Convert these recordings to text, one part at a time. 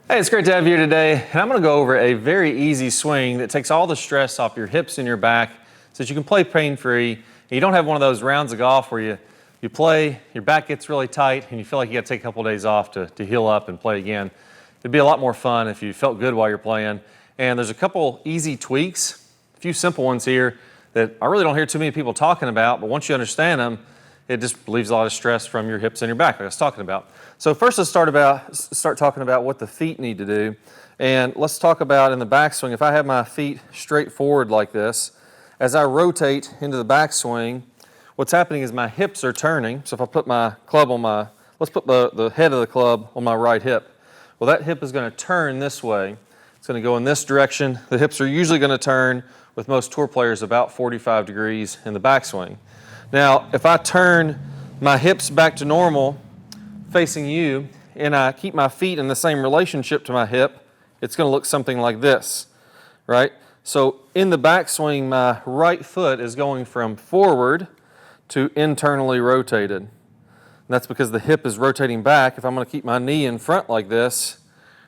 Hey, it's great to have you here today, and I'm going to go over a very easy swing that takes all the stress off your hips and your back so that you can play pain-free. You don't have one of those rounds of golf where you play, your back gets really tight, and you feel like you got to take a couple of days off to heal up and play again. It'd be a lot more fun if you felt good while you're playing. And there's a couple easy tweaks, a few simple ones here that I really don't hear too many people talking about, but once you understand them, it just relieves a lot of stress from your hips and your back, like I was talking about. So first let's start talking about what the feet need to do. And let's talk about in the backswing, if I have my feet straight forward like this, as I rotate into the backswing, what's happening is my hips are turning. So if I put my club on let's put the head of the club on my right hip. Well, that hip is going to turn this way. It's going to go in this direction. The hips are usually going to turn, with most tour players, about 45 degrees in the backswing. Now, if I turn my hips back to normal, facing you, and I keep my feet in the same relationship to my hip, it's going to look something like this, right? So in the backswing, my right foot is going from forward to internally rotated. And that's because the hip is rotating back. If I'm going to keep my knee in front like this,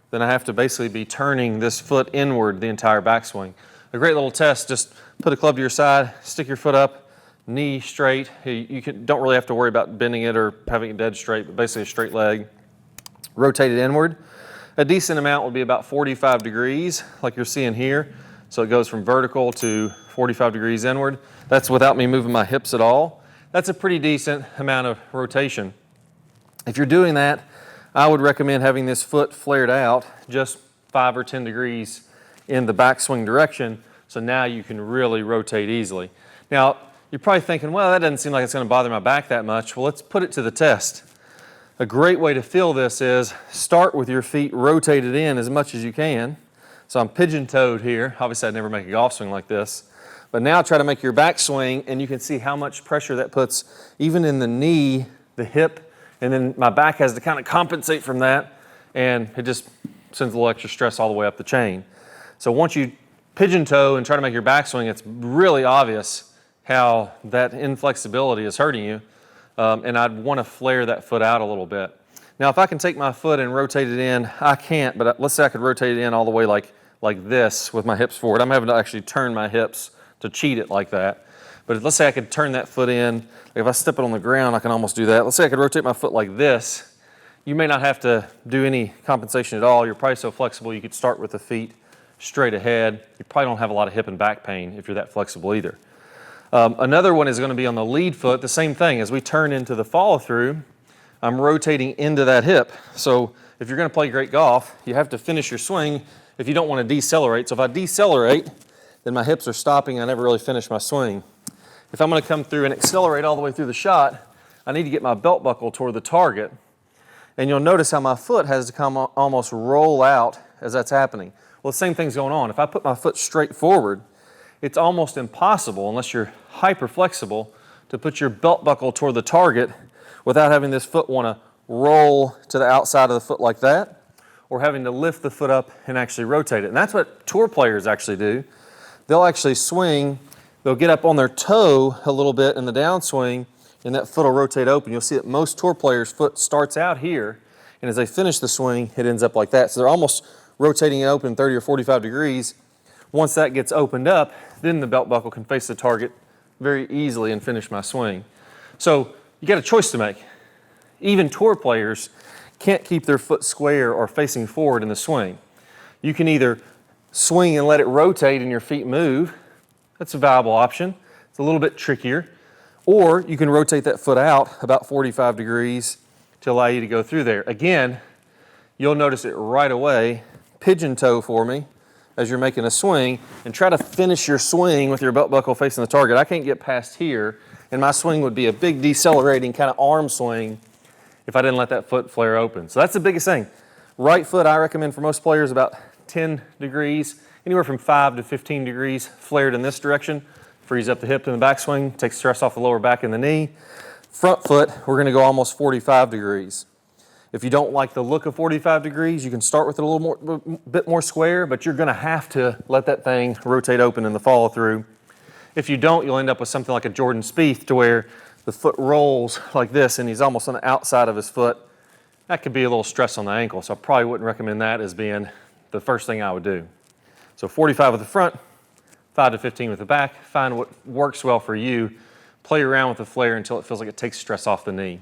then I have to basically be turning this foot inward the entire backswing. A great little test, just put a club to your side, stick your foot up, knee straight. Don't really have to worry about bending it or having it dead straight, but basically a straight leg. Rotate it inward. A decent amount would be about 45 degrees, like you're seeing here. So it goes from vertical to 45 degrees inward. That's without me moving my hips at all. That's a pretty decent amount of rotation. If you're doing that, I would recommend having this foot flared out just 5 or 10 degrees in the backswing direction, so now you can really rotate easily. Now, you're probably thinking, well, that doesn't seem like it's going to bother my back that much. Well, let's put it to the test. A great way to feel this is start with your feet rotated in as much as you can. So I'm pigeon-toed here. Obviously, I'd never make a golf swing like this. But now try to make your back swing, and you can see how much pressure that puts even in the knee, the hip, and then my back has to kind of compensate from that, and it just sends a little extra stress all the way up the chain. So once you pigeon-toe and try to make your backswing, it's really obvious how that inflexibility is hurting you, and I'd want to flare that foot out a little bit. Now, if I can take my foot and rotate it in, I can't, but let's say I could rotate it in all the way like this with my hips forward. I'm having to actually turn my hips to cheat it like that. But let's say I could turn that foot in. If I step it on the ground, I can almost do that. Let's say I could rotate my foot like this. You may not have to do any compensation at all. You're probably so flexible you could start with the feet straight ahead. You probably don't have a lot of hip and back pain if you're that flexible either. Another one is going to be on the lead foot. The same thing. As we turn into the follow-through, I'm rotating into that hip. So if you're going to play great golf, you have to finish your swing if you don't want to decelerate. So if I decelerate, then my hips are stopping. I never really finish my swing. If I'm going to come through and accelerate all the way through the shot, I need to get my belt buckle toward the target. And you'll notice how my foot has to come almost roll out as that's happening. Well, the same thing's going on. If I put my foot straight forward, it's almost impossible, unless you're hyper flexible, to put your belt buckle toward the target without having this foot want to roll to the outside of the foot like that, or having to lift the foot up and actually rotate it. And that's what tour players actually do. They'll actually swing, they'll get up on their toe a little bit in the downswing, and that foot will rotate open. You'll see that most tour players' foot starts out here, and as they finish the swing, it ends up like that. So they're almost rotating it open 30 or 45 degrees. Once that gets opened up, then the belt buckle can face the target very easily and finish my swing. So you got a choice to make. Even tour players can't keep their foot square or facing forward in the swing. You can either swing and let it rotate and your feet move. That's a viable option. It's a little bit trickier. Or you can rotate that foot out about 45 degrees to allow you to go through there. Again, you'll notice it right away. Pigeon toe for me as you're making a swing, and try to finish your swing with your belt buckle facing the target. I can't get past here, and my swing would be a big decelerating kind of arm swing if I didn't let that foot flare open. So that's the biggest thing. Right foot, I recommend for most players about 10 degrees, anywhere from 5 to 15 degrees flared in this direction. Frees up the hip in the backswing, takes stress off the lower back and the knee. Front foot, we're going to go almost 45 degrees. If you don't like the look of 45 degrees, you can start with it a bit more square, but you're going to have to let that thing rotate open in the follow through. If you don't, you'll end up with something like a Jordan Spieth, to where the foot rolls like this and he's almost on the outside of his foot that could be a little stress on the ankle, so I probably wouldn't recommend that as being the first thing I would do. So 45 with the front, 5 to 15 with the back. Find what works well for you. Play around with the flare until it feels like it takes stress off the knee.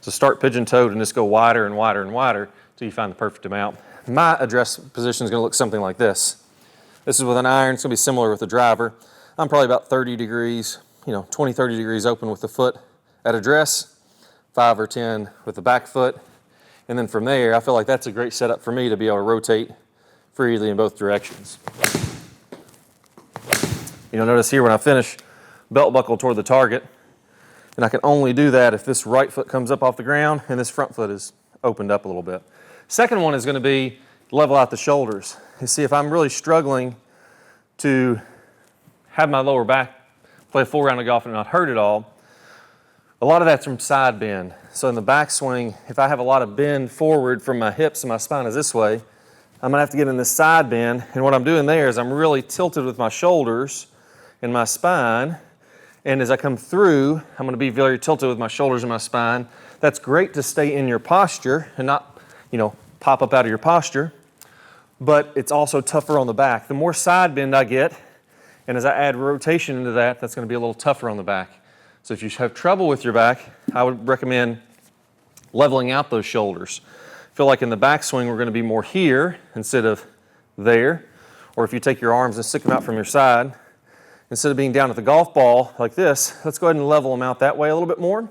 So start pigeon-toed and just go wider and wider and wider until you find the perfect amount. My address position is going to look something like this. This is with an iron. It's going to be similar with the driver. I'm probably about 30 degrees, 20, 30 degrees open with the foot at address, 5 or 10 with the back foot. And then from there, I feel like that's a great setup for me to be able to rotate freely in both directions. Notice here when I finish, belt buckle toward the target, and I can only do that if this right foot comes up off the ground and this front foot is opened up a little bit. Second one is going to be level out the shoulders. You see, if I'm really struggling to have my lower back play a full round of golf and not hurt at all, a lot of that's from side bend. So in the backswing, if I have a lot of bend forward from my hips and my spine is this way, I'm going to have to get in this side bend. And what I'm doing there is I'm really tilted with my shoulders and my spine. And as I come through, I'm going to be very tilted with my shoulders and my spine. That's great to stay in your posture and not, pop up out of your posture. But it's also tougher on the back. The more side bend I get, and as I add rotation into that, that's going to be a little tougher on the back. So if you have trouble with your back, I would recommend leveling out those shoulders. Feel like in the backswing, we're going to be more here instead of there. Or if you take your arms and stick them out from your side, instead of being down at the golf ball like this, let's go ahead and level them out that way a little bit more. And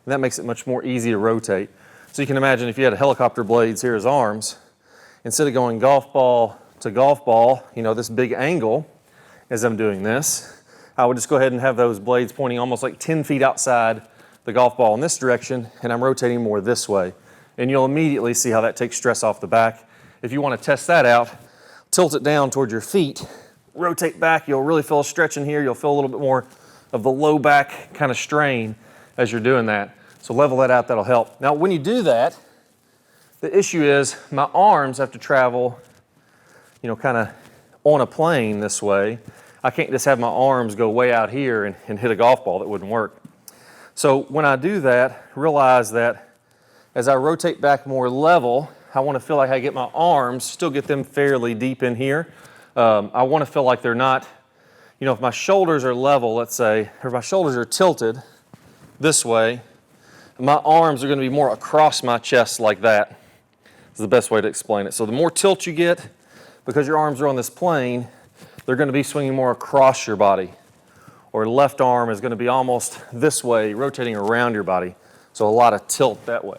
that makes it much more easy to rotate. So you can imagine if you had helicopter blades here as arms, instead of going golf ball to golf ball, this big angle as I'm doing this, I would just go ahead and have those blades pointing almost like 10 feet outside the golf ball in this direction, and I'm rotating more this way. And you'll immediately see how that takes stress off the back. If you want to test that out, tilt it down towards your feet, rotate back, you'll really feel a stretch in here, you'll feel a little bit more of the low back kind of strain as you're doing that. So level that out, that'll help. Now when you do that, the issue is my arms have to travel, kind of on a plane this way. I can't just have my arms go way out here and hit a golf ball. That wouldn't work. So when I do that, realize that as I rotate back more level, I want to feel like I get my arms, still get them fairly deep in here. I want to feel like they're not, if my shoulders are level, let's say, or my shoulders are tilted this way, my arms are going to be more across my chest like that. Is the best way to explain it. So the more tilt you get, because your arms are on this plane, they're going to be swinging more across your body. Or left arm is going to be almost this way, rotating around your body. So a lot of tilt that way.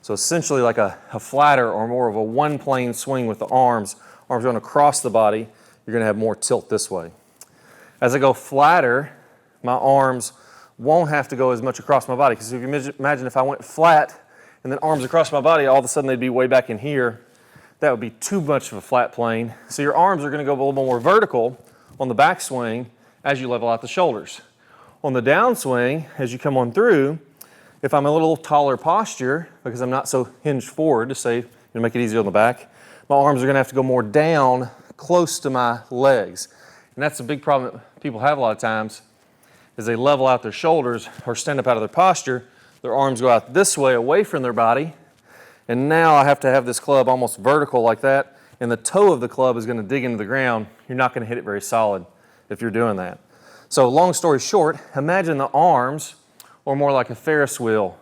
So essentially like a flatter or more of a one plane swing with the arms going across the body, you're going to have more tilt this way. As I go flatter, my arms won't have to go as much across my body. Because if you imagine if I went flat and then arms across my body, all of a sudden they'd be way back in here. That would be too much of a flat plane. So your arms are going to go a little more vertical on the backswing as you level out the shoulders. On the downswing, as you come on through, if I'm a little taller posture, because I'm not so hinged forward to say, make it easier on the back, my arms are going to have to go more down close to my legs. And that's a big problem that people have a lot of times, is they level out their shoulders or stand up out of their posture, their arms go out this way away from their body, and now I have to have this club almost vertical like that, and the toe of the club is going to dig into the ground. You're not going to hit it very solid if you're doing that. So long story short, imagine the arms are more like a Ferris wheel.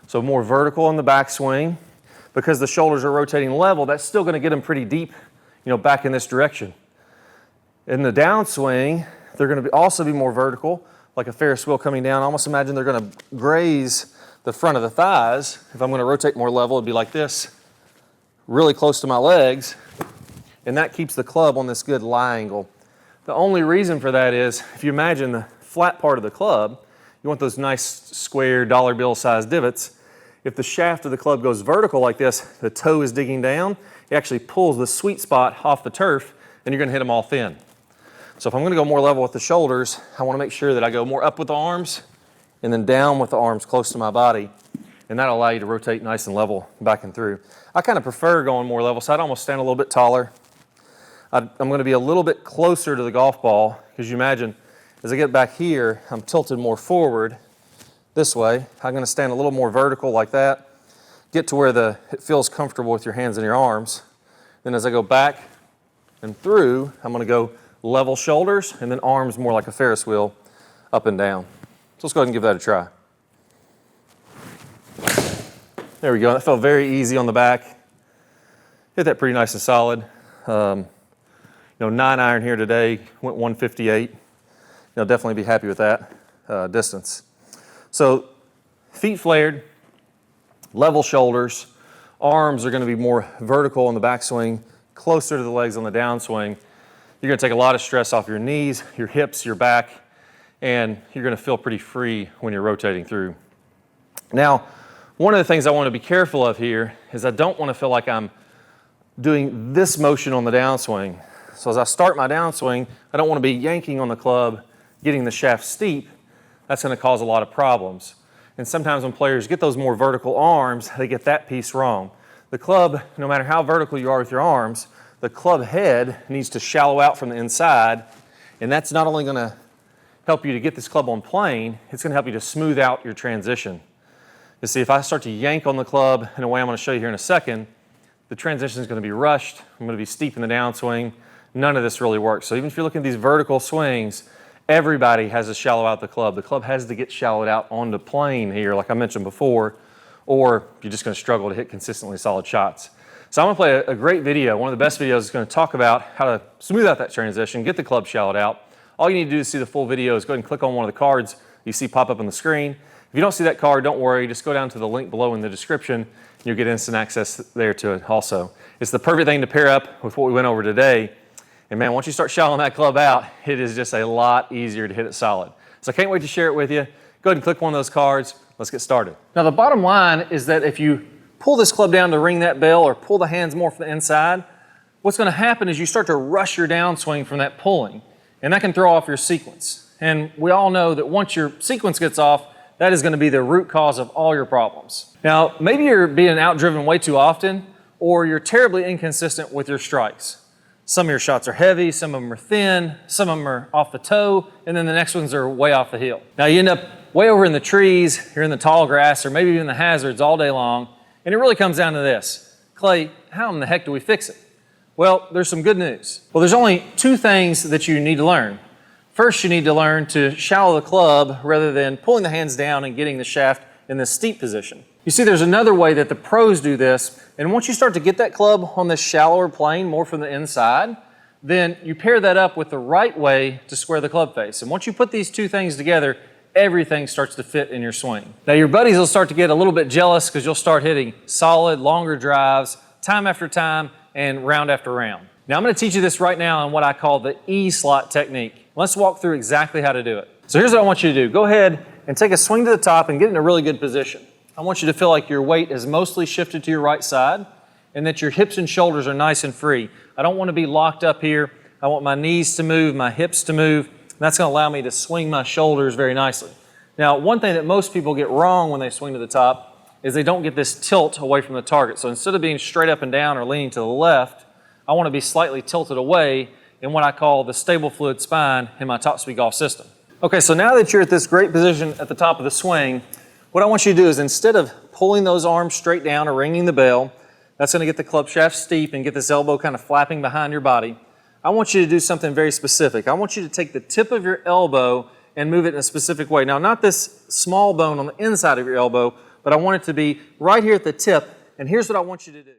So more vertical in the backswing. Because the shoulders are rotating level, that's still going to get them pretty deep, back in this direction. In the downswing, they're going to also be more vertical, like a Ferris wheel coming down. Almost imagine they're going to graze the front of the thighs. If I'm going to rotate more level, it'd be like this, really close to my legs, and that keeps the club on this good lie angle. The only reason for that is, if you imagine the flat part of the club, you want those nice square dollar bill sized divots. If the shaft of the club goes vertical like this, the toe is digging down, it actually pulls the sweet spot off the turf, and you're going to hit them all thin. So if I'm going to go more level with the shoulders, I want to make sure that I go more up with the arms and then down with the arms close to my body, and that'll allow you to rotate nice and level back and through. I kind of prefer going more level, so I'd almost stand a little bit taller. I'm going to be a little bit closer to the golf ball, because you imagine as I get back here, I'm tilted more forward this way. I'm going to stand a little more vertical like that. get to where it feels comfortable with your hands and your arms. Then as I go back and through, I'm gonna go level shoulders and then arms more like a Ferris wheel, up and down. So let's go ahead and give that a try. There we go, that felt very easy on the back. Hit that pretty nice and solid. 9-iron here today, went 158. Definitely be happy with that distance. So feet flared, level shoulders, arms are gonna be more vertical on the backswing, closer to the legs on the downswing. You're gonna take a lot of stress off your knees, your hips, your back, and you're gonna feel pretty free when you're rotating through. Now, one of the things I wanna be careful of here is I don't wanna feel like I'm doing this motion on the downswing. So as I start my downswing, I don't wanna be yanking on the club, getting the shaft steep. That's gonna cause a lot of problems. And sometimes when players get those more vertical arms, they get that piece wrong. The club, no matter how vertical you are with your arms, the club head needs to shallow out from the inside, and that's not only gonna help you to get this club on plane, it's gonna help you to smooth out your transition. You see, if I start to yank on the club in a way I'm gonna show you here in a second, the transition is gonna be rushed, I'm gonna be steep in the downswing, none of this really works. So even if you're looking at these vertical swings, everybody has to shallow out the club. The club has to get shallowed out onto plane here, like I mentioned before, or you're just gonna struggle to hit consistently solid shots. So I'm gonna play a great video. One of the best videos is gonna talk about how to smooth out that transition, get the club shallowed out. All you need to do to see the full video is go ahead and click on one of the cards you see pop up on the screen. If you don't see that card, don't worry, just go down to the link below in the description and you'll get instant access there to it also. It's the perfect thing to pair up with what we went over today. And man, once you start shallowing that club out, it is just a lot easier to hit it solid. So I can't wait to share it with you. Go ahead and click one of those cards. Let's get started. Now the bottom line is that if you pull this club down to ring that bell or pull the hands more from the inside, what's gonna happen is you start to rush your downswing from that pulling, and that can throw off your sequence. And we all know that once your sequence gets off, that is gonna be the root cause of all your problems. Now, maybe you're being outdriven way too often, or you're terribly inconsistent with your strikes. Some of your shots are heavy, some of them are thin, some of them are off the toe, and then the next ones are way off the heel. Now you end up way over in the trees, you're in the tall grass, or maybe even the hazards all day long, and it really comes down to this. Clay, how in the heck do we fix it? Well, there's some good news. Well, there's only two things that you need to learn. First, you need to learn to shallow the club rather than pulling the hands down and getting the shaft in this steep position. You see, there's another way that the pros do this, and once you start to get that club on this shallower plane, more from the inside, then you pair that up with the right way to square the club face. And once you put these two things together, everything starts to fit in your swing. Now your buddies will start to get a little bit jealous because you'll start hitting solid, longer drives, time after time, and round after round. Now I'm gonna teach you this right now in what I call the E-slot technique. Let's walk through exactly how to do it. So here's what I want you to do. Go ahead and take a swing to the top and get in a really good position. I want you to feel like your weight is mostly shifted to your right side and that your hips and shoulders are nice and free. I don't want to be locked up here. I want my knees to move, my hips to move. That's going to allow me to swing my shoulders very nicely. Now, one thing that most people get wrong when they swing to the top is they don't get this tilt away from the target. So instead of being straight up and down or leaning to the left, I want to be slightly tilted away in what I call the stable fluid spine in my top speed golf system. Okay, so now that you're at this great position at the top of the swing, what I want you to do is instead of pulling those arms straight down or ringing the bell, that's going to get the club shaft steep and get this elbow kind of flapping behind your body. I want you to do something very specific. I want you to take the tip of your elbow and move it in a specific way. Now, not this small bone on the inside of your elbow, but I want it to be right here at the tip, and here's what I want you to do.